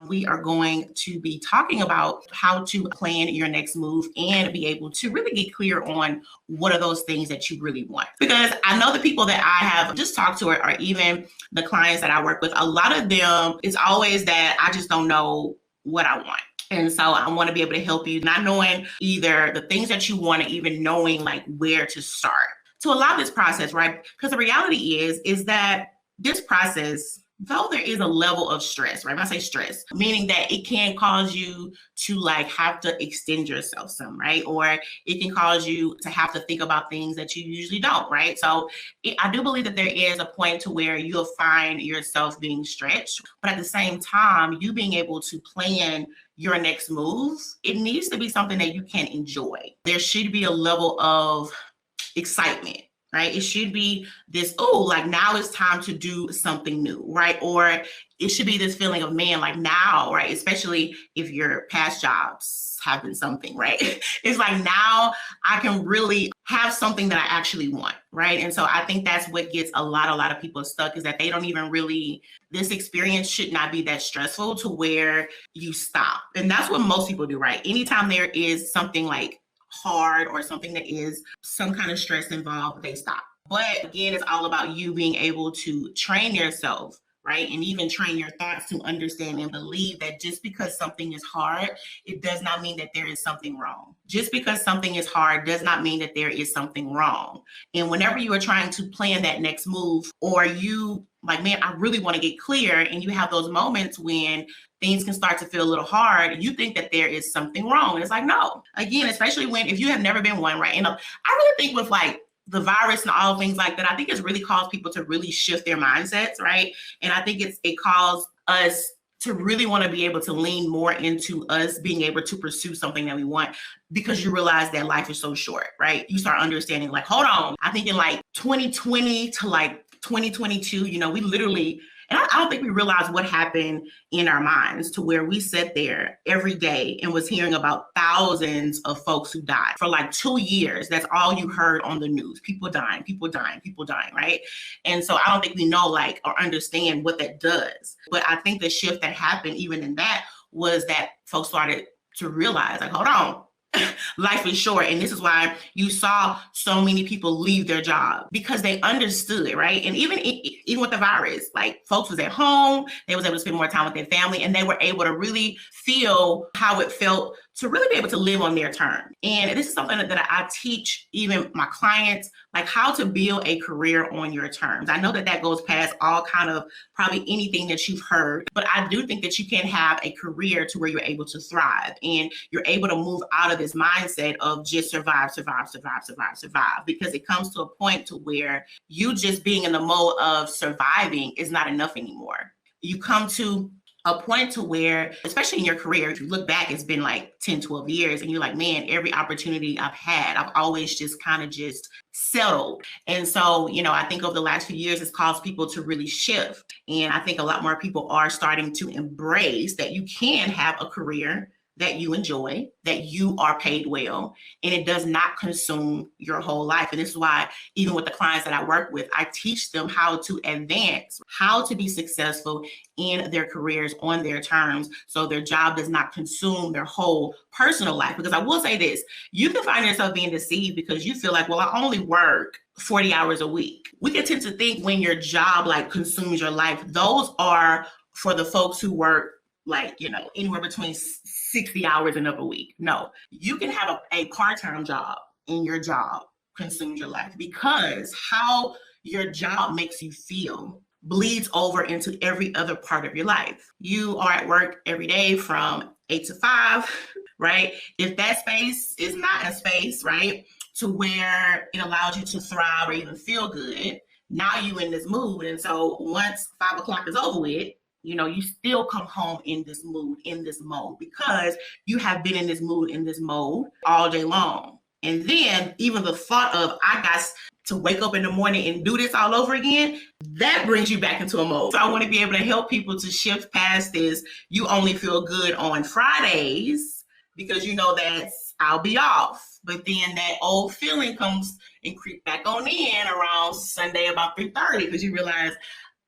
we are going to be talking about how to plan your next move and be able to really get clear on what are those things that you really want. Because I know the people that I have just talked to, or even the clients that I work with, a lot of them, it's always that I just don't know what I want. And so I want to be able to help you, not knowing either the things that you want or even knowing like where to start to allow this process, right? Because the reality is that this process, though there is a level of stress, right? When I say stress, meaning that it can cause you to like have to extend yourself some, right? Or it can cause you to have to think about things that you usually don't, right? So I do believe that there is a point to where you'll find yourself being stretched, but at the same time, you being able to plan your next move, it needs to be something that you can enjoy. There should be a level of excitement, right? It should be this, oh, like now it's time to do something new, right? Or it should be this feeling of, man, like now, right? Especially if your past jobs have been something, right? It's like now I can really have something that I actually want, right? And so I think that's what gets a lot of people stuck, is that they don't even really, this experience should not be that stressful to where you stop. And that's what most people do, right? Anytime there is something like hard or something that is some kind of stress involved, they stop. But again, it's all about you being able to train yourself, right? And even train your thoughts to understand and believe that just because something is hard, it does not mean that there is something wrong. Just because something is hard does not mean that there is something wrong. And whenever you are trying to plan that next move, or you like, man, I really want to get clear, and you have those moments when things can start to feel a little hard, you think that there is something wrong. And it's like, no. Again, especially if you have never been one, right? And I really think with like the virus and all things like that, I think it's really caused people to really shift their mindsets, right? And I think it caused us to really want to be able to lean more into us being able to pursue something that we want, because you realize that life is so short, right? You start understanding like, hold on, I think in like 2020 to like 2022, we literally, and I don't think we realized what happened in our minds to where we sat there every day and was hearing about thousands of folks who died for like 2 years. That's all you heard on the news. People dying, right? And so I don't think we know like or understand what that does. But I think the shift that happened even in that was that folks started to realize like, hold on, life is short. And this is why you saw so many people leave their job, because they understood, right? And even with the virus, like folks was at home, they was able to spend more time with their family, and they were able to really feel how it felt to really be able to live on their terms. And this is something that I teach even my clients, like how to build a career on your terms. I know that goes past all kind of probably anything that you've heard, but I do think that you can have a career to where you're able to thrive and you're able to move out of this mindset of just survive, because it comes to a point to where you just being in the mode of surviving is not enough anymore. You come to a point to where, especially in your career, if you look back, it's been like 10, 12 years, and you're like, man, every opportunity I've had, I've always just kind of just settled. And so, I think over the last few years, it's caused people to really shift. And I think a lot more people are starting to embrace that you can have a career that you enjoy, that you are paid well, and it does not consume your whole life. And this is why, even with the clients that I work with, I teach them how to advance, how to be successful in their careers on their terms, so their job does not consume their whole personal life. Because I will say this, you can find yourself being deceived because you feel like, well, I only work 40 hours a week. We can tend to think when your job like consumes your life, those are for the folks who work like, anywhere between 60 hours and up a week. No, you can have a part-time job and your job consumes your life, because how your job makes you feel bleeds over into every other part of your life. You are at work every day from 8 to 5, right? If that space is not a space, right, to where it allows you to thrive or even feel good, now you in this mood. And so once 5 o'clock is over with, you still come home in this mood, in this mode, because you have been in this mood, in this mode all day long. And then even the thought of, I got to wake up in the morning and do this all over again, that brings you back into a mode. So I want to be able to help people to shift past this. You only feel good on Fridays because that I'll be off. But then that old feeling comes and creep back on in around Sunday about 3:30, because you realize,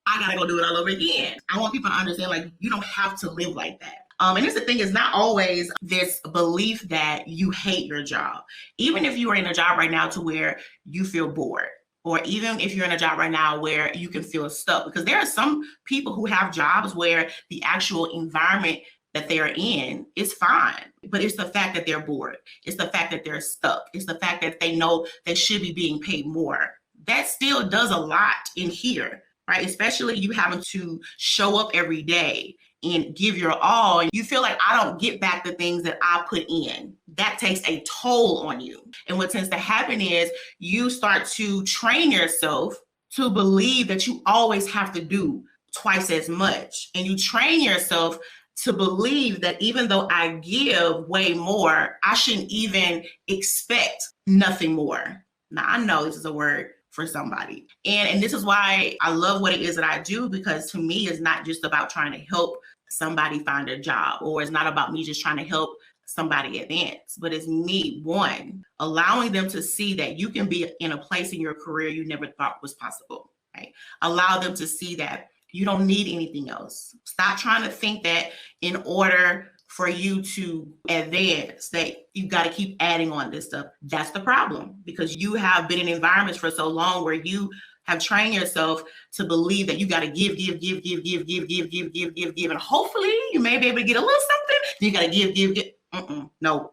I gotta go do it all over again. I want people to understand, like, you don't have to live like that. And this is the thing, is not always this belief that you hate your job. Even if you are in a job right now to where you feel bored, or even if you're in a job right now where you can feel stuck, because there are some people who have jobs where the actual environment that they're in is fine, but it's the fact that they're bored. It's the fact that they're stuck. It's the fact that they know they should be being paid more. That still does a lot in here, right? Especially you having to show up every day and give your all. You feel like, I don't get back the things that I put in. That takes a toll on you. And what tends to happen is you start to train yourself to believe that you always have to do twice as much. And you train yourself to believe that even though I give way more, I shouldn't even expect nothing more. Now, I know this is a word for somebody. And this is why I love what it is that I do, because to me, it's not just about trying to help somebody find a job, or it's not about me just trying to help somebody advance, but it's me, one, allowing them to see that you can be in a place in your career you never thought was possible, right? Allow them to see that you don't need anything else. Stop trying to think that in order for you to advance, that you got to keep adding on this stuff. That's the problem, because you have been in environments for so long where you have trained yourself to believe that you got to give, and hopefully you may be able to get a little something. You got to give. No.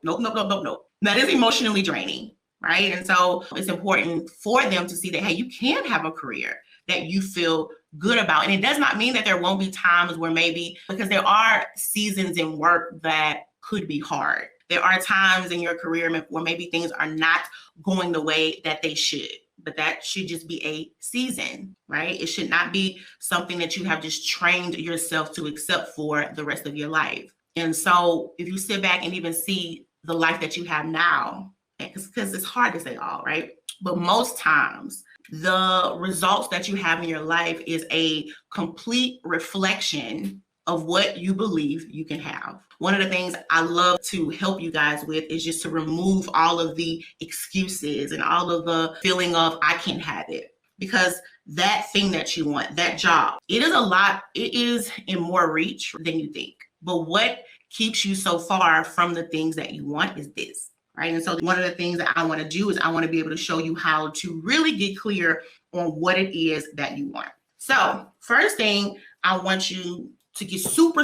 That is emotionally draining, right? And so it's important for them to see that, hey, you can have a career that you feel good about. And it does not mean that there won't be times where maybe, because there are seasons in work that could be hard. There are times in your career where maybe things are not going the way that they should, but that should just be a season, right? It should not be something that you have just trained yourself to accept for the rest of your life. And so if you sit back and even see the life that you have now, because it's hard to say all, right? But most times, the results that you have in your life is a complete reflection of what you believe you can have. One of the things I love to help you guys with is just to remove all of the excuses and all of the feeling of, I can't have it. Because that thing that you want, that job, it is in more reach than you think. But what keeps you so far from the things that you want is this. Right. And so one of the things that I want to do is I want to be able to show you how to really get clear on what it is that you want. So first thing I want you to get super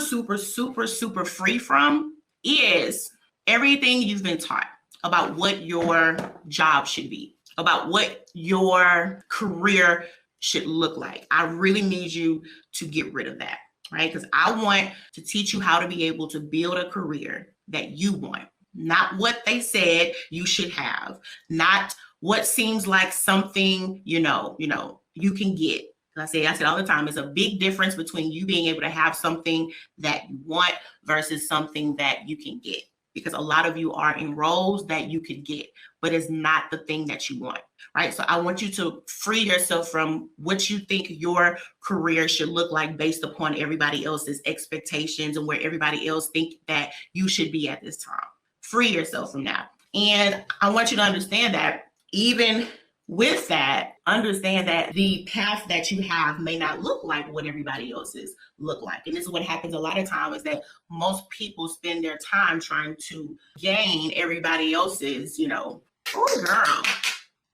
free from is everything you've been taught about what your job should be, about what your career should look like. I really need you to get rid of that, right? Because I want to teach you how to be able to build a career that you want. Not what they said you should have, not what seems like something, you can get. I said all the time, it's a big difference between you being able to have something that you want versus something that you can get. Because a lot of you are in roles that you could get, but it's not the thing that you want, right? So I want you to free yourself from what you think your career should look like based upon everybody else's expectations and where everybody else think that you should be at this time. Free yourself from that. And I want you to understand that even with that, understand that the path that you have may not look like what everybody else's look like. And this is what happens a lot of times, is that most people spend their time trying to gain everybody else's, oh girl.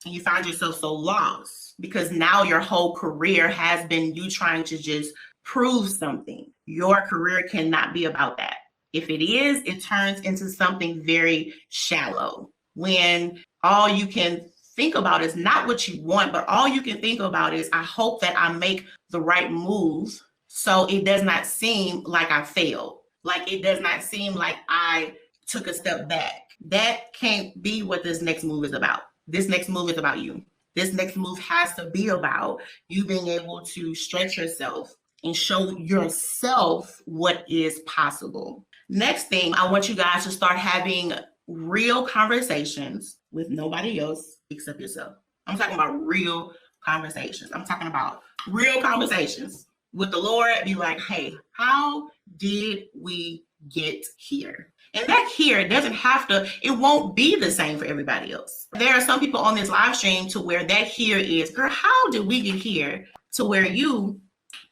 And you find yourself so lost because now your whole career has been you trying to just prove something. Your career cannot be about that. If it is, it turns into something very shallow when all you can think about is not what you want, but all you can think about is, I hope that I make the right move so it does not seem like I failed. Like it does not seem like I took a step back. That can't be what this next move is about. This next move is about you. This next move has to be about you being able to stretch yourself and show yourself what is possible. Next thing, I want you guys to start having real conversations with nobody else except yourself. I'm talking about real conversations. I'm talking about real conversations with the Lord. Be like, hey, how did we get here? And that here doesn't have to, it won't be the same for everybody else. There are some people on this live stream to where that here is, girl, how did we get here to where you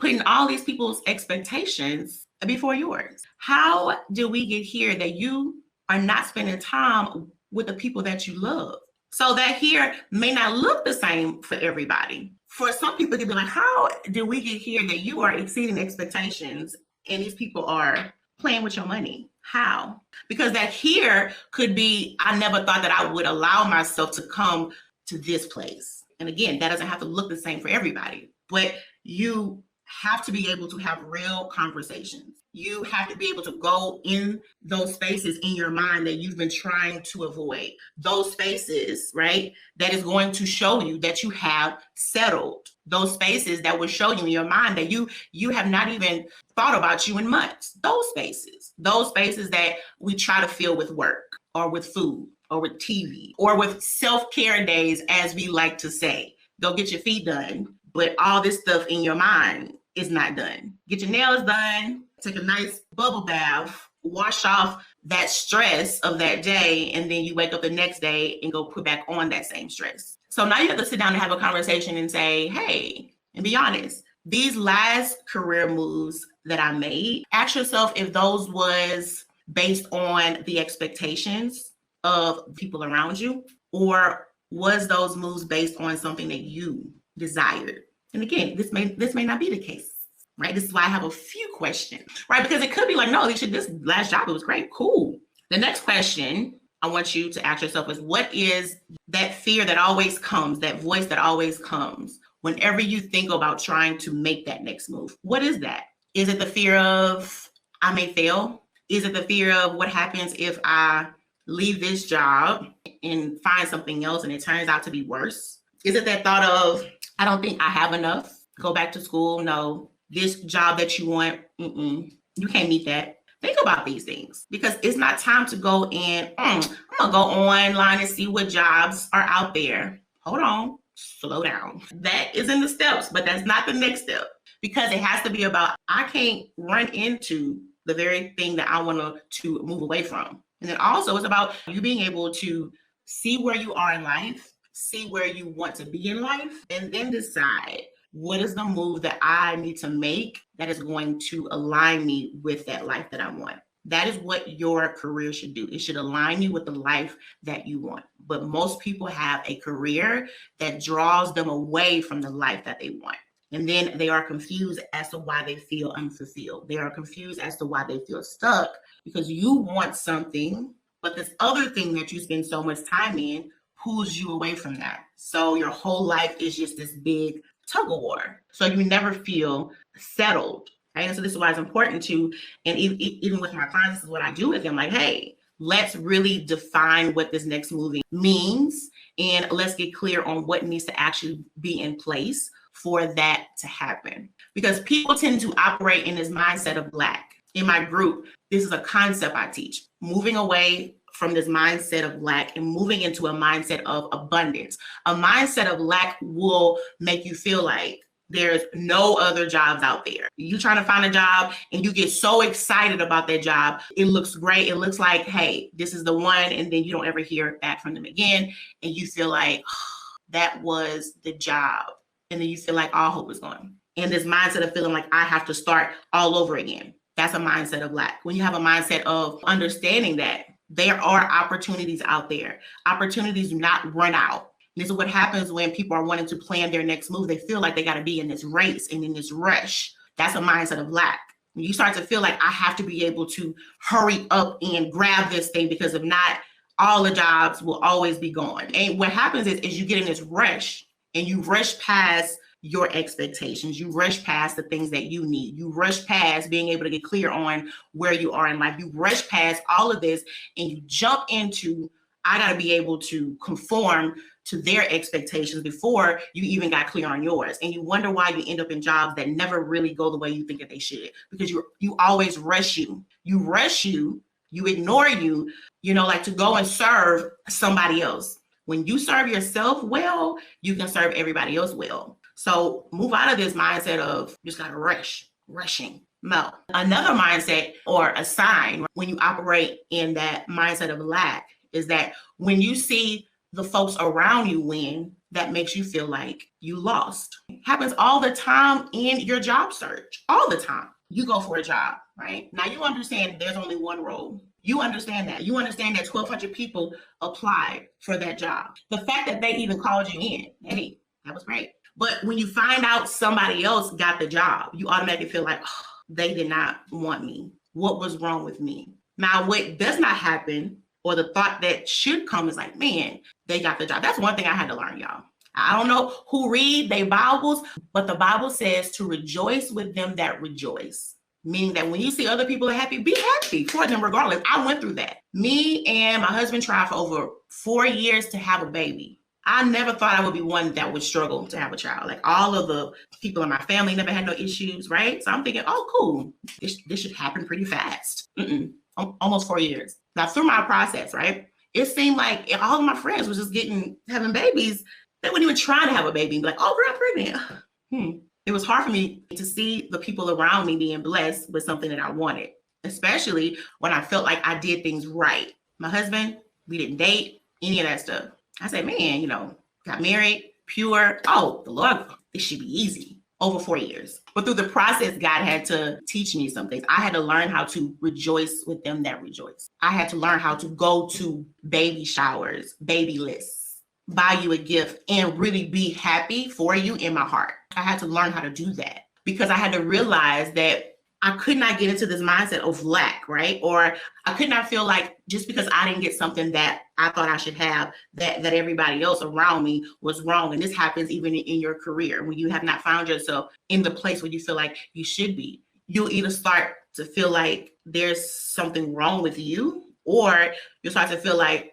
putting all these people's expectations before yours. How do we get here that you are not spending time with the people that you love? So that here may not look the same for everybody. For some people, it can be like, how do we get here that you are exceeding expectations and these people are playing with your money? How? Because that here could be, I never thought that I would allow myself to come to this place. And again, that doesn't have to look the same for everybody, but you have to be able to have real conversations. You have to be able to go in those spaces in your mind that you've been trying to avoid. Those spaces, right, that is going to show you that you have settled. Those spaces that will show you in your mind that you have not even thought about you in months. Those spaces that we try to fill with work or with food or with TV or with self-care days, as we like to say. Go get your feet done, but all this stuff in your mind is not done. Get your nails done, take a nice bubble bath, wash off that stress of that day, and then you wake up the next day and go put back on that same stress. So now you have to sit down and have a conversation and say, hey, and be honest, these last career moves that I made, ask yourself if those was based on the expectations of people around you, or was those moves based on something that you desired? And again, this may not be the case, right? This is why I have a few questions, right? Because it could be like, no, Alicia, this last job, it was great, cool. The next question I want you to ask yourself is, what is that fear that always comes, that voice that always comes whenever you think about trying to make that next move? What is that? Is it the fear of I may fail? Is it the fear of what happens if I leave this job and find something else and it turns out to be worse? Is it that thought of, I don't think I have enough, go back to school? No, this job that you want, you can't meet that. Think about these things, because it's not time to go in, I'm gonna go online and see what jobs are out there. Hold on, slow down. That is in the steps, but that's not the next step, because it has to be about, I can't run into the very thing that I want to move away from. And then also it's about you being able to see where you are in life, see where you want to be in life, and then decide, what is the move that I need to make that is going to align me with that life that I want? That is what your career should do. It should align you with the life that you want. But most people have a career that draws them away from the life that they want. And then they are confused as to why they feel unfulfilled. They are confused as to why they feel stuck, because you want something, but this other thing that you spend so much time in pulls you away from that. So your whole life is just this big tug of war. So you never feel settled. Right? And so this is why it's important to, and even with my clients, this is what I do with them. Like, hey, let's really define what this next moving means, and let's get clear on what needs to actually be in place for that to happen. Because people tend to operate in this mindset of lack. In my group, this is a concept I teach, moving away from this mindset of lack and moving into a mindset of abundance. A mindset of lack will make you feel like there's no other jobs out there. You trying to find a job and you get so excited about that job. It looks great. It looks like, hey, this is the one. And then you don't ever hear back from them again. And you feel like, oh, that was the job. And then you feel like all hope is gone. And this mindset of feeling like I have to start all over again. That's a mindset of lack. When you have a mindset of understanding that there are opportunities out there, opportunities do not run out. This is what happens when people are wanting to plan their next move. They feel like they got to be in this race and in this rush. That's a mindset of lack. When you start to feel like I have to be able to hurry up and grab this thing, because if not, all the jobs will always be gone. And what happens is you get in this rush and you rush past your expectations. You rush past the things that you need. You rush past being able to get clear on where you are in life. You rush past all of this and you jump into, I got to be able to conform to their expectations before you even got clear on yours. And you wonder why you end up in jobs that never really go the way you think that they should, because you always rush you. You rush you ignore you, like to go and serve somebody else. When you serve yourself well, you can serve everybody else well. So move out of this mindset of just got to rushing. No. Another mindset or a sign when you operate in that mindset of lack is that when you see the folks around you win, that makes you feel like you lost. It happens all the time in your job search, all the time. You go for a job, right? Now you understand there's only one role. You understand that. You understand that 1,200 people applied for that job. The fact that they even called you in, hey, that was great. But when you find out somebody else got the job, you automatically feel like, oh, they did not want me. What was wrong with me? Now, what does not happen, or the thought that should come, is like, man, they got the job. That's one thing I had to learn, y'all. I don't know who read their Bibles, but the Bible says to rejoice with them that rejoice. Meaning that when you see other people are happy, be happy for them regardless. I went through that. Me and my husband tried for over 4 years to have a baby. I never thought I would be one that would struggle to have a child. Like, all of the people in my family never had no issues, right? So I'm thinking, oh, cool. This should happen pretty fast. Almost 4 years. Now, through my process, right, it seemed like all of my friends was just having babies. They weren't even trying to have a baby. Like, oh, girl, I'm pregnant. It was hard for me to see the people around me being blessed with something that I wanted, especially when I felt like I did things right. My husband, we didn't date, any of that stuff. I said, man, got married, pure. Oh, the Lord, this should be easy. Over 4 years. But through the process, God had to teach me some things. I had to learn how to rejoice with them that rejoice. I had to learn how to go to baby showers, baby lists, buy you a gift, and really be happy for you in my heart. I had to learn how to do that because I had to realize that I could not get into this mindset of lack, right? Or I could not feel like just because I didn't get something that I thought I should have, that everybody else around me was wrong. And this happens even in your career when you have not found yourself in the place where you feel like you should be. You'll either start to feel like there's something wrong with you, or you'll start to feel like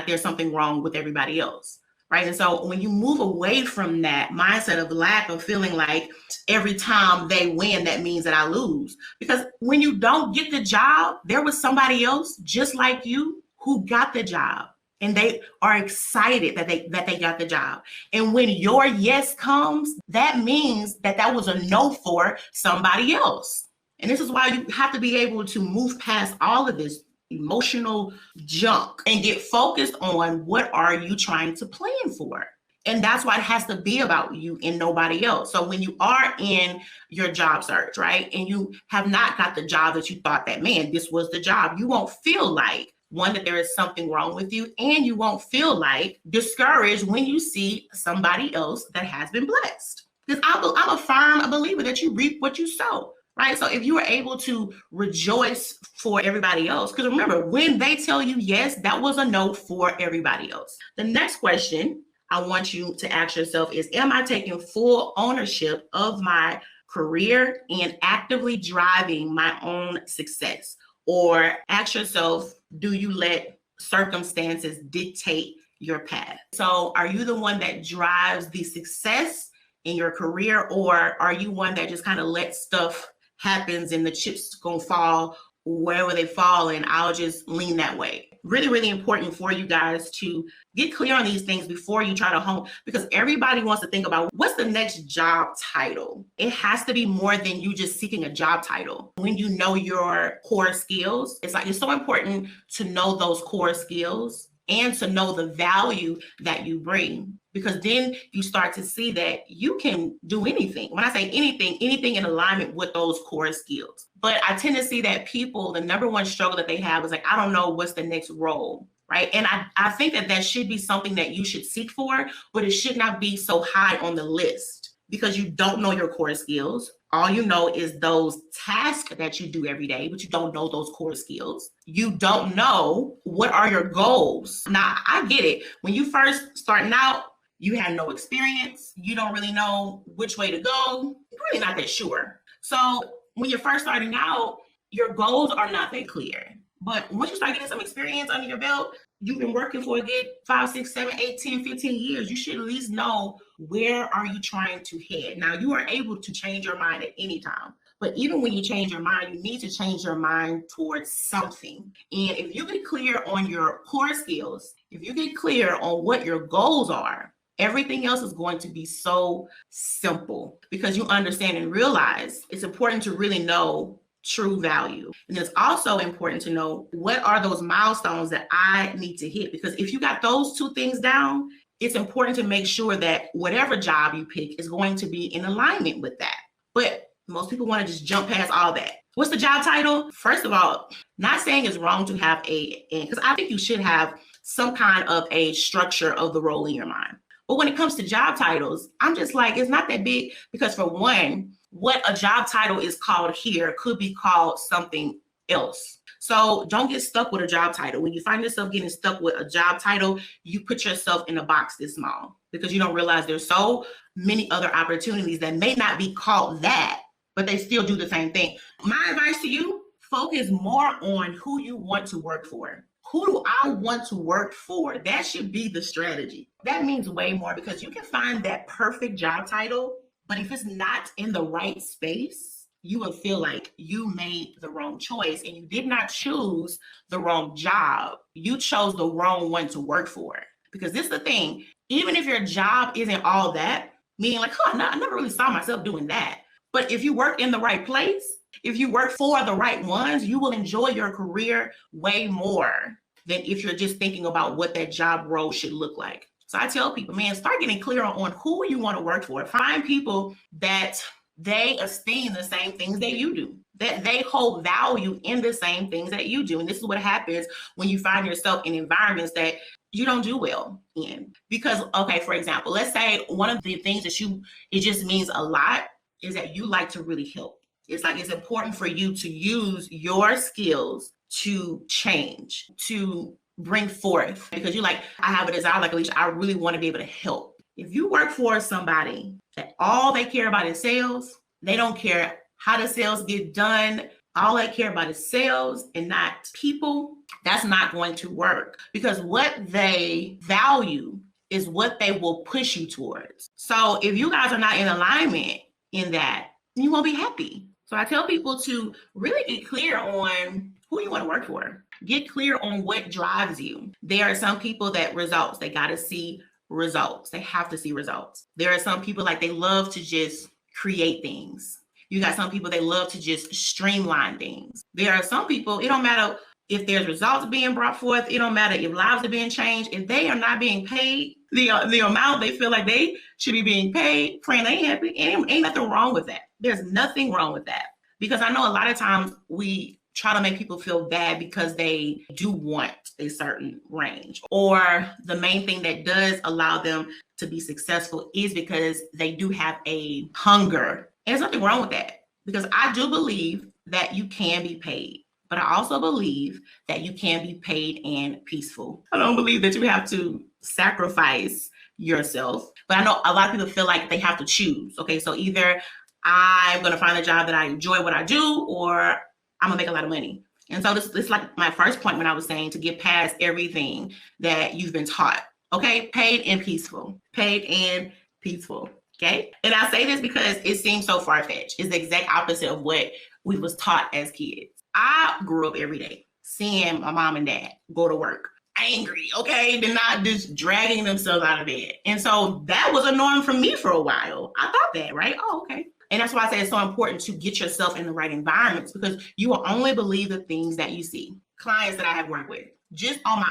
there's something wrong with everybody else. Right. And so when you move away from that mindset of lack, of feeling like every time they win, that means that I lose. Because when you don't get the job, there was somebody else just like you who got the job, and they are excited that they got the job. And when your yes comes, that means that was a no for somebody else. And this is why you have to be able to move past all of this emotional junk and get focused on what are you trying to plan for. And that's why it has to be about you and nobody else. So when you are in your job search, right, and you have not got the job that you thought that, man, this was the job, you won't feel like, one, that there is something wrong with you, and you won't feel like discouraged when you see somebody else that has been blessed. Because I'm a firm believer that you reap what you sow. Right. So if you are able to rejoice for everybody else, because remember, when they tell you yes, that was a no for everybody else. The next question I want you to ask yourself is, am I taking full ownership of my career and actively driving my own success? Or ask yourself, do you let circumstances dictate your path? So are you the one that drives the success in your career, or are you one that just kind of lets stuff happens and the chips gonna fall wherever they fall, and I'll just lean that way? Really, really important for you guys to get clear on these things before you try to hone, because everybody wants to think about what's the next job title. It has to be more than you just seeking a job title. When you know your core skills, it's so important to know those core skills and to know the value that you bring, because then you start to see that you can do anything. When I say anything in alignment with those core skills. But I tend to see that people, the number one struggle that they have is like, I don't know what's the next role, right? And I think that should be something that you should seek for, but it should not be so high on the list because you don't know your core skills. All you know is those tasks that you do every day, but you don't know those core skills. You don't know what are your goals. Now, I get it. When you first starting out, you have no experience. You don't really know which way to go. You're really not that sure. So when you're first starting out, your goals are not that clear. But once you start getting some experience under your belt, you've been working for a good 5, 6, 7, 8, 10, 15 years. You should at least know where are you trying to head. Now, you are able to change your mind at any time. But even when you change your mind, you need to change your mind towards something. And if you get clear on your core skills, if you get clear on what your goals are, everything else is going to be so simple because you understand and realize it's important to really know true value. And it's also important to know what are those milestones that I need to hit, because if you got those two things down, it's important to make sure that whatever job you pick is going to be in alignment with that. But most people want to just jump past all that. What's the job title? First of all, not saying it's wrong to have because I think you should have some kind of a structure of the role in your mind. But when it comes to job titles, I'm just like, it's not that big, because for one, what a job title is called here could be called something else. So don't get stuck with a job title. When you find yourself getting stuck with a job title, you put yourself in a box this small, because you don't realize there's so many other opportunities that may not be called that, but they still do the same thing. My advice to you, focus more on who you want to work for. Who do I want to work for? That should be the strategy. That means way more, because you can find that perfect job title, but if it's not in the right space, you will feel like you made the wrong choice and you did not choose the wrong job. You chose the wrong one to work for. Because this is the thing, even if your job isn't all that, meaning like, oh, I never really saw myself doing that. But if you work in the right place, if you work for the right ones, you will enjoy your career way more than if you're just thinking about what that job role should look like. So I tell people, man, start getting clear on who you want to work for. Find people that they esteem the same things that you do, that they hold value in the same things that you do. And this is what happens when you find yourself in environments that you don't do well in. Because, okay, for example, let's say one of the things that it just means a lot is that you like to really help. It's like it's important for you to use your skills to change, to bring forth, because you like, I have a desire, like, Alicia, I really want to be able to help. If you work for somebody that all they care about is sales, they don't care how the sales get done, all they care about is sales and not people, that's not going to work, because what they value is what they will push you towards. So if you guys are not in alignment in that, you won't be happy. So I tell people to really get clear on who you want to work for. Get clear on what drives you. There are some people that results, they got to see results. They have to see results. There are some people like they love to just create things. You got some people, they love to just streamline things. There are some people, it don't matter if there's results being brought forth, it don't matter if lives are being changed. If they are not being paid the amount they feel like they should be being paid, friend, they ain't happy. Ain't nothing wrong with that. There's nothing wrong with that. Because I know a lot of times we try to make people feel bad because they do want a certain range, or the main thing that does allow them to be successful is because they do have a hunger. And there's nothing wrong with that, because I do believe that you can be paid, but I also believe that you can be paid and peaceful. I don't believe that you have to sacrifice yourself, but I know a lot of people feel like they have to choose. Okay, so either I'm going to find a job that I enjoy what I do, or I'm going to make a lot of money. And so this is like my first point when I was saying to get past everything that you've been taught. Okay, paid and peaceful. Paid and peaceful. Okay. And I say this because it seems so far-fetched. It's the exact opposite of what we was taught as kids. I grew up every day seeing my mom and dad go to work angry, okay? They're not just dragging themselves out of bed. And so that was a norm for me for a while. I thought that, right? Oh, okay. And that's why I say it's so important to get yourself in the right environments, because you will only believe the things that you see. Clients that I have worked with, just on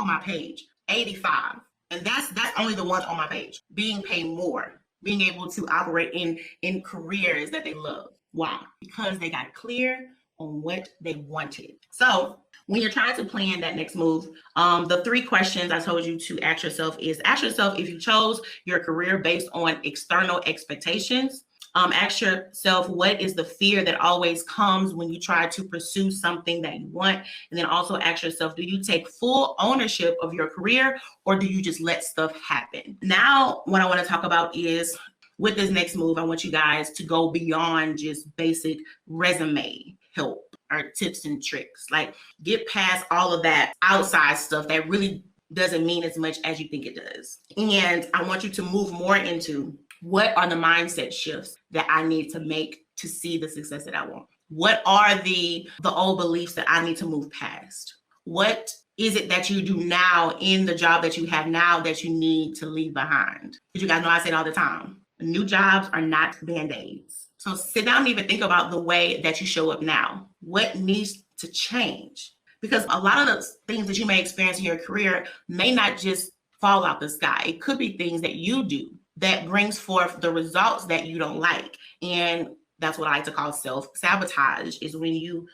my page, 85. And that's only the ones on my page. Being paid more, being able to operate in careers that they love. Why? Because they got clear on what they wanted. So when you're trying to plan that next move, the 3 questions I told you to ask yourself is, ask yourself if you chose your career based on external expectations. Ask yourself, what is the fear that always comes when you try to pursue something that you want? And then also ask yourself, do you take full ownership of your career, or do you just let stuff happen? Now, what I want to talk about is, with this next move, I want you guys to go beyond just basic resume help or tips and tricks. Like, get past all of that outside stuff that really doesn't mean as much as you think it does. And I want you to move more into, what are the mindset shifts that I need to make to see the success that I want? What are the old beliefs that I need to move past? What is it that you do now in the job that you have now that you need to leave behind? Because you guys know I say it all the time. New jobs are not Band-Aids. So sit down and even think about the way that you show up now. What needs to change? Because a lot of the things that you may experience in your career may not just fall out the sky. It could be things that you do that brings forth the results that you don't like. And that's what I like to call self-sabotage, is when you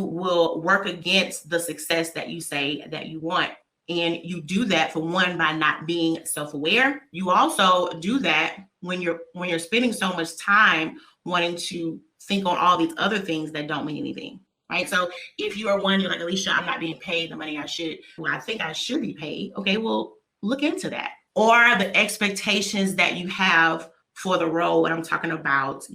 will work against the success that you say that you want. And you do that, for one, by not being self-aware. You also do that when you're spending so much time wanting to think on all these other things that don't mean anything. Right. So if you are one, you're like, Alicia, I'm not being paid the money I think I should be paid. Okay, well, look into that. Or the expectations that you have for the role. And I'm talking about,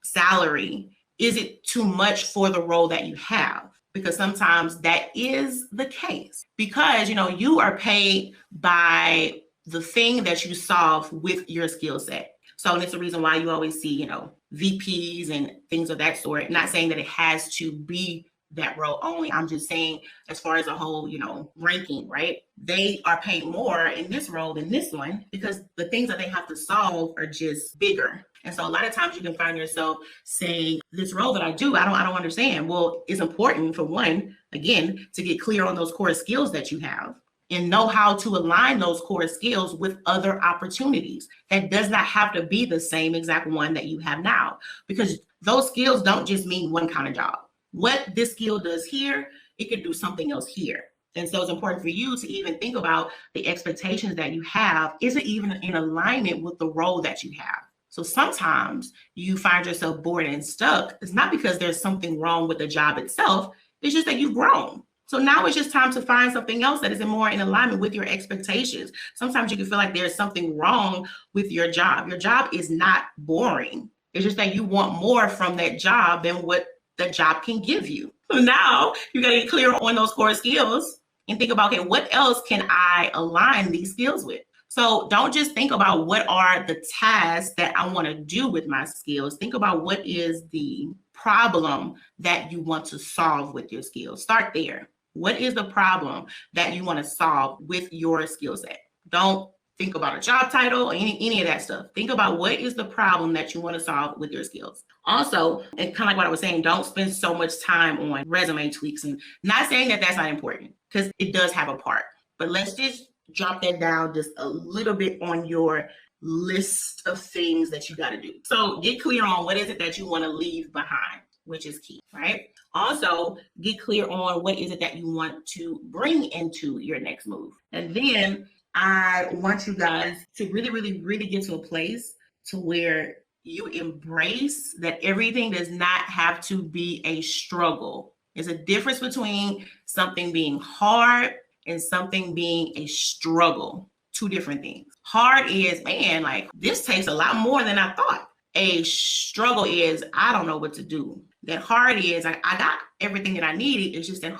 salary. Is it too much for the role that you have? Because sometimes that is the case, because, you are paid by the thing that you solve with your skill set. So it's the reason why you always see, VPs and things of that sort. Not saying that it has to be that role only. I'm just saying, as far as a whole, ranking, right? They are paid more in this role than this one because the things that they have to solve are just bigger. And so a lot of times you can find yourself saying, this role that I do, I don't understand. Well, it's important, for one, again, to get clear on those core skills that you have and know how to align those core skills with other opportunities. That does not have to be the same exact one that you have now, because those skills don't just mean one kind of job. What this skill does here, it could do something else here. And so it's important for you to even think about the expectations that you have. Is it even in alignment with the role that you have? So sometimes you find yourself bored and stuck. It's not because there's something wrong with the job itself. It's just that you've grown. So now it's just time to find something else that is more in alignment with your expectations. Sometimes you can feel like there's something wrong with your job. Your job is not boring. It's just that you want more from that job than what the job can give you. So now you got to get clear on those core skills and think about, okay, what else can I align these skills with? So don't just think about what are the tasks that I want to do with my skills. Think about what is the problem that you want to solve with your skills. Start there. What is the problem that you want to solve with your skill set? Don't think about a job title or any of that stuff. Think about what is the problem that you want to solve with your skills. Also, and kind of like what I was saying, don't spend so much time on resume tweaks. And not saying that that's not important, because it does have a part. But let's just drop that down just a little bit on your list of things that you got to do. So get clear on what is it that you want to leave behind, which is key, right? Also, get clear on what is it that you want to bring into your next move. And then I want you guys to really, really, really get to a place to where you embrace that everything does not have to be a struggle. There's a difference between something being hard and something being a struggle. Two different things. Hard is, man, like this takes a lot more than I thought. A struggle is, I don't know what to do. That hard is, I got everything that I needed. It's just that,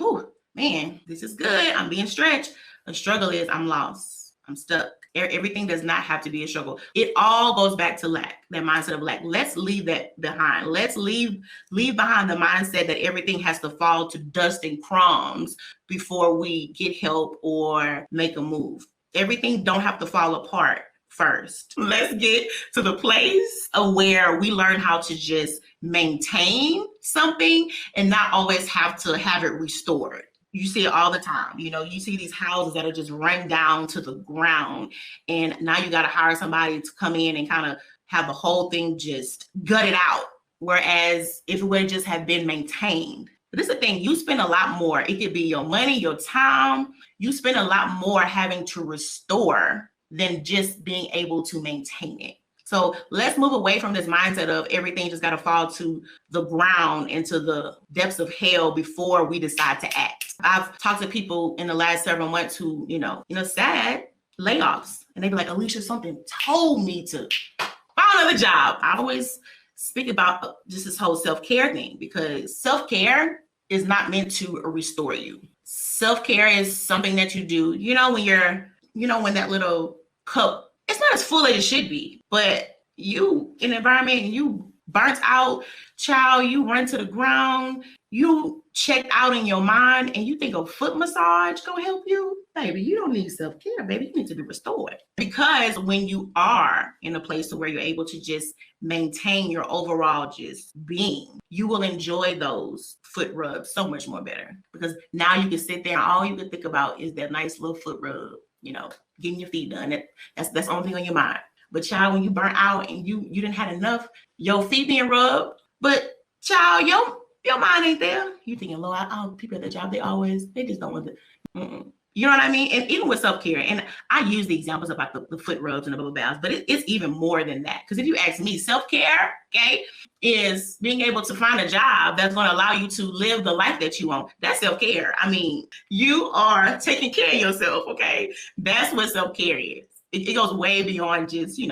man, this is good. I'm being stretched. A struggle is, I'm lost. I'm stuck. Everything does not have to be a struggle. It all goes back to lack, that mindset of lack. Let's leave that behind. Let's leave behind the mindset that everything has to fall to dust and crumbs before we get help or make a move. Everything don't have to fall apart first. Let's get to the place of where we learn how to just maintain something and not always have to have it restored. You see it all the time. You see these houses that are just run down to the ground, and now you got to hire somebody to come in and kind of have the whole thing just gutted out. Whereas if it would just have been maintained. But this is the thing, you spend a lot more. It could be your money, your time. You spend a lot more having to restore than just being able to maintain it. So let's move away from this mindset of everything just got to fall to the ground, into the depths of hell before we decide to act. I've talked to people in the last several months who, sad layoffs. And they be like, Alicia, something told me to find another job. I always speak about just this whole self-care thing, because self-care is not meant to restore you. Self-care is something that you do, when that little cup, it's not as full as it should be, but you in an environment and you burnt out, child, you run to the ground, you checked out in your mind, and you think a foot massage gonna help you? baby, you don't need self-care, baby. You need to be restored. Because when you are in a place where you're able to just maintain your overall just being, you will enjoy those foot rubs so much more better. Because now you can sit there and all you can think about is that nice little foot rub, getting your feet done. That's the only thing on your mind. But child, when you burn out and you didn't have enough, your feet being rubbed, but child, your mind ain't there. You thinking, Lord, people at the job, they just don't want to. You know what I mean? And even with self-care, and I use the examples about the foot rubs and the bubble baths, but it's even more than that. Because if you ask me, self-care, okay, is being able to find a job that's going to allow you to live the life that you want. That's self-care. I mean, you are taking care of yourself, okay? That's what self-care is. It goes way beyond just,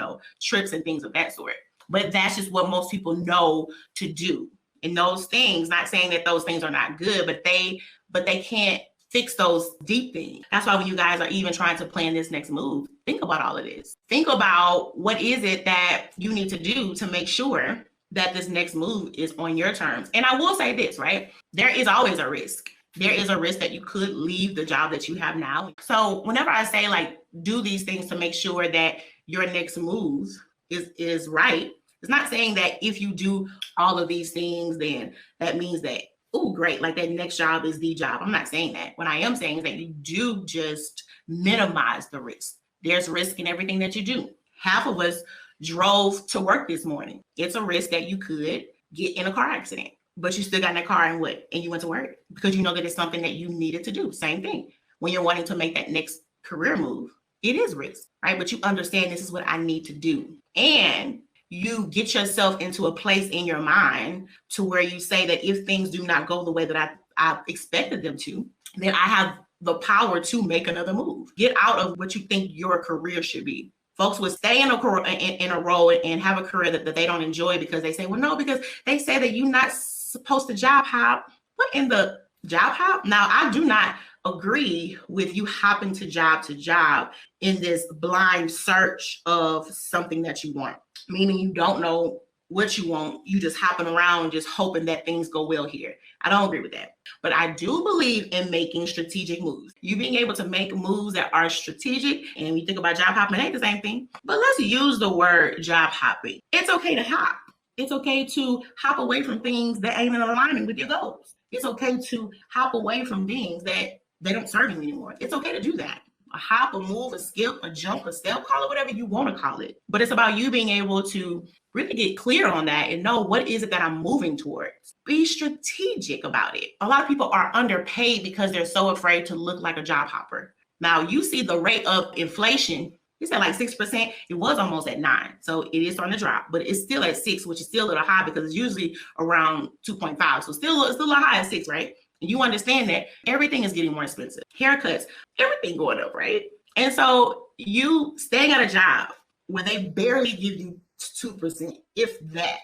trips and things of that sort. But that's just what most people know to do. And those things, not saying that those things are not good, but they can't fix those deep things. That's why when you guys are even trying to plan this next move, think about all of this. Think about what is it that you need to do to make sure that this next move is on your terms. And I will say this, right? There is always a risk. There is a risk that you could leave the job that you have now. So whenever I say do these things to make sure that your next move is right, it's not saying that if you do all of these things, then that means that, oh, great, that next job is the job. I'm not saying that. What I am saying is that you do just minimize the risk. There's risk in everything that you do. Half of us drove to work this morning. It's a risk that you could get in a car accident, but you still got in that car and you went to work because you know that it's something that you needed to do. Same thing. When you're wanting to make that next career move, it is risk, right? But you understand this is what I need to do. And you get yourself into a place in your mind to where you say that if things do not go the way that I expected them to, then I have the power to make another move. Get out of what you think your career should be. Folks would stay in a role and have a career that they don't enjoy because they say, well, no, because they say that you're not supposed to job hop. What in the job hop? Now, I do not agree with you hopping to job in this blind search of something that you want, meaning you don't know what you want. You just hopping around, just hoping that things go well here. I don't agree with that. But I do believe in making strategic moves. You being able to make moves that are strategic, and when you think about job hopping, it ain't the same thing. But let's use the word job hopping. It's okay to hop. It's okay to hop away from things that ain't in alignment with your goals. It's okay to hop away from things that they don't serve you anymore. It's okay to do that. A hop, a move, a skip, a jump, a step, call it whatever you want to call it. But it's about you being able to really get clear on that and know what is it that I'm moving towards. Be strategic about it. A lot of people are underpaid because they're so afraid to look like a job hopper. Now, you see the rate of inflation. It's at 6%. It was almost at 9%. So it is starting to drop, but it's still at 6%, which is still a little high because it's usually around 2.5. So still a little high at 6%, right? And you understand that everything is getting more expensive. Haircuts, everything going up, right? And so you staying at a job where they barely give you 2%, if that,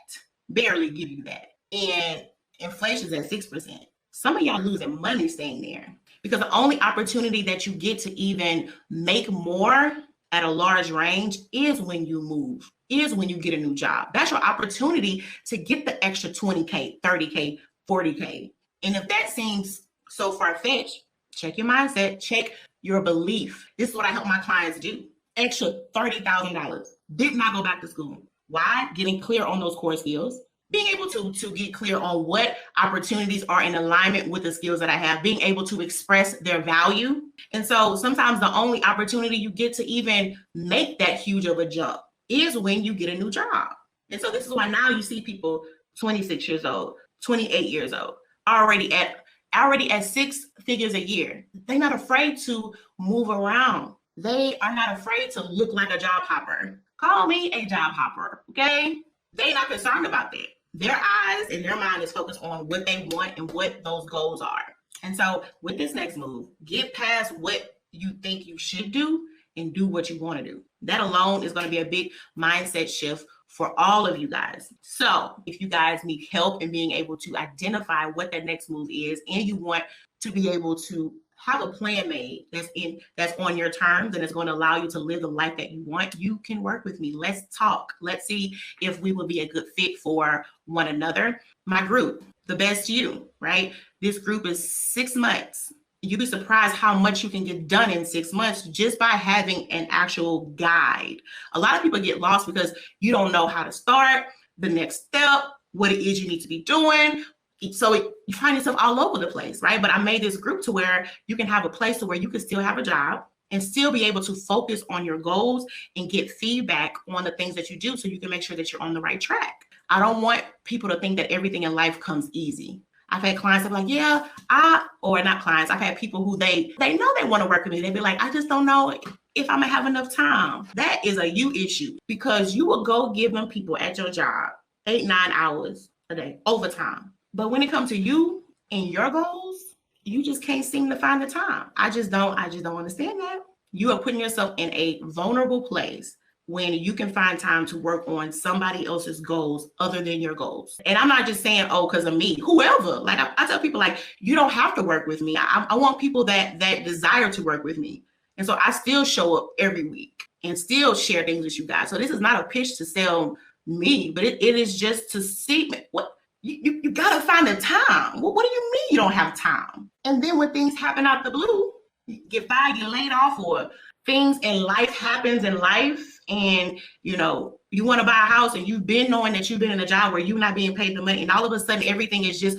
barely give you that. And inflation's at 6%. Some of y'all losing money staying there because the only opportunity that you get to even make more at a large range is when you move, is when you get a new job. That's your opportunity to get the extra 20K, 30K, 40K. And if that seems so far-fetched, check your mindset, check your belief. This is what I help my clients do. Extra $30,000. Did not go back to school. Why? Getting clear on those core skills. Being able to get clear on what opportunities are in alignment with the skills that I have. Being able to express their value. And so sometimes the only opportunity you get to even make that huge of a jump is when you get a new job. And so this is why now you see people 26 years old, 28 years old, already at 6 figures a year. They're not afraid to move around. They are not afraid to look like a job hopper. Call me a job hopper, okay? They're not concerned about that. Their eyes and their mind is focused on what they want and what those goals are. And so with this next move, get past what you think you should do and do what you want to do. That alone is going to be a big mindset shift for all of you guys. So if you guys need help in being able to identify what that next move is, and you want to be able to have a plan made that's on your terms and it's going to allow you to live the life that you want, you can work with me. Let's talk. Let's see if we will be a good fit for one another. My group, the best you, right? This group is 6 months. You'd be surprised how much you can get done in 6 months just by having an actual guide. A lot of people get lost because you don't know how to start, the next step, what it is you need to be doing. So you find yourself all over the place, right? But I made this group to where you can have a place to where you can still have a job and still be able to focus on your goals and get feedback on the things that you do so you can make sure that you're on the right track. I don't want people to think that everything in life comes easy. I've had clients that be like, yeah, or not clients. I've had people who they know they want to work with me. They be like, I just don't know if I'm gonna have enough time. That is a you issue because you will go give them people at your job 8-9 hours a day overtime. But when it comes to you and your goals, you just can't seem to find the time. I just don't understand that. You are putting yourself in a vulnerable place when you can find time to work on somebody else's goals other than your goals. And I'm not just saying, oh, because of me, whoever. Like I tell people, like, you don't have to work with me. I want people that desire to work with me. And so I still show up every week and still share things with you guys. So this is not a pitch to sell me, but it is just to see what you gotta find the time. What do you mean you don't have time? And then when things happen out the blue, you get fired, get laid off, or things in life happens in life, and you want to buy a house and you've been knowing that you've been in a job where you're not being paid the money, and all of a sudden everything is just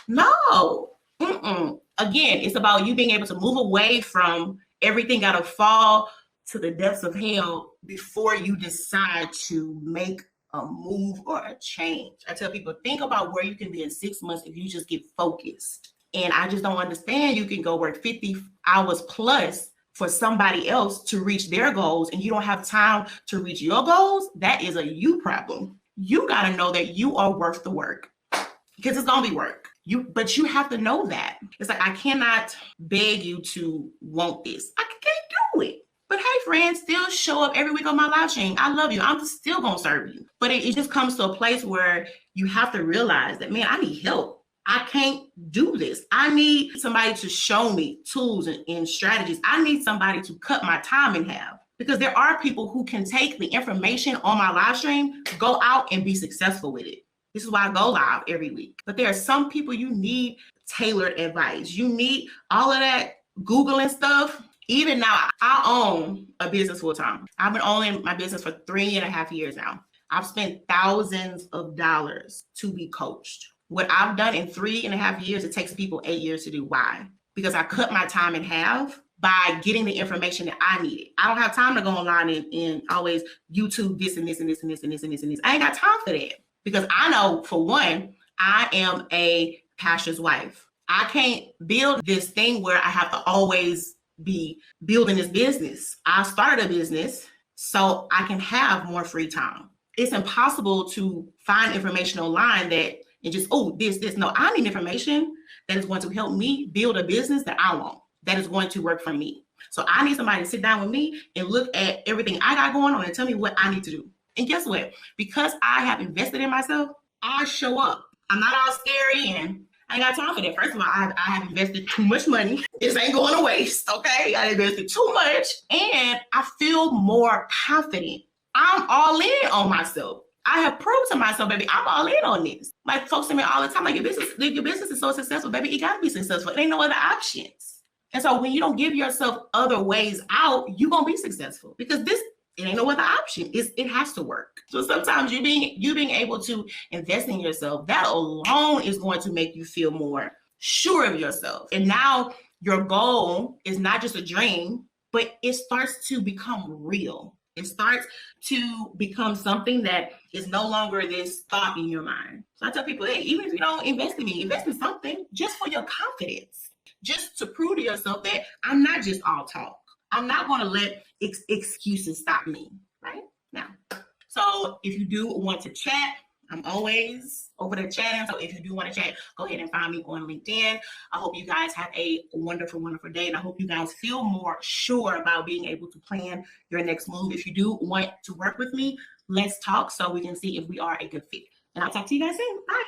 no. Again, it's about you being able to move away from everything gotta fall to the depths of hell before you decide to make a move or a change. I tell people, think about where you can be in 6 months if you just get focused. And I just don't understand you can go work 50 hours plus for somebody else to reach their goals and you don't have time to reach your goals. That is a you problem. You got to know that you are worth the work because it's going to be work. But you have to know that. It's like, I cannot beg you to want this. I can't do it. But hey, friends, still show up every week on my live stream. I love you. I'm still going to serve you. But it just comes to a place where you have to realize that, man, I need help. I can't do this. I need somebody to show me tools and strategies. I need somebody to cut my time in half because there are people who can take the information on my live stream, go out and be successful with it. This is why I go live every week. But there are some people you need tailored advice. You need all of that Googling stuff. Even now, I own a business full time. I've been owning my business for 3.5 years now. I've spent thousands of dollars to be coached. What I've done in 3.5 years, it takes people 8 years to do. Why? Because I cut my time in half by getting the information that I needed. I don't have time to go online and always YouTube this and this and this and this and this and this and this. I ain't got time for that because I know, for one, I am a pastor's wife. I can't build this thing where I have to always be building this business. I started a business so I can have more free time. It's impossible to find information online that and just, this. No, I need information that is going to help me build a business that I want, that is going to work for me. So I need somebody to sit down with me and look at everything I got going on and tell me what I need to do. And guess what? Because I have invested in myself, I show up. I'm not all scary and I ain't got time for that. First of all, I have invested too much money. This ain't going to waste, okay? I invested too much and I feel more confident. I'm all in on myself. I have proved to myself, baby, I'm all in on this. Like folks tell me all the time, like your business is so successful, baby, it gotta be successful. It ain't no other options. And so when you don't give yourself other ways out, you're gonna be successful because it ain't no other option. It has to work. So sometimes you being able to invest in yourself, that alone is going to make you feel more sure of yourself. And now your goal is not just a dream, but it starts to become real. It starts to become something that is no longer this thought in your mind. So I tell people, hey, even if you don't invest in me, invest in something just for your confidence, just to prove to yourself that I'm not just all talk. I'm not going to let excuses stop me right now. So if you do want to chat, I'm always over there chatting. So if you do want to chat, go ahead and find me on LinkedIn. I hope you guys have a wonderful, wonderful day. And I hope you guys feel more sure about being able to plan your next move. If you do want to work with me, let's talk so we can see if we are a good fit. And I'll talk to you guys soon. Bye.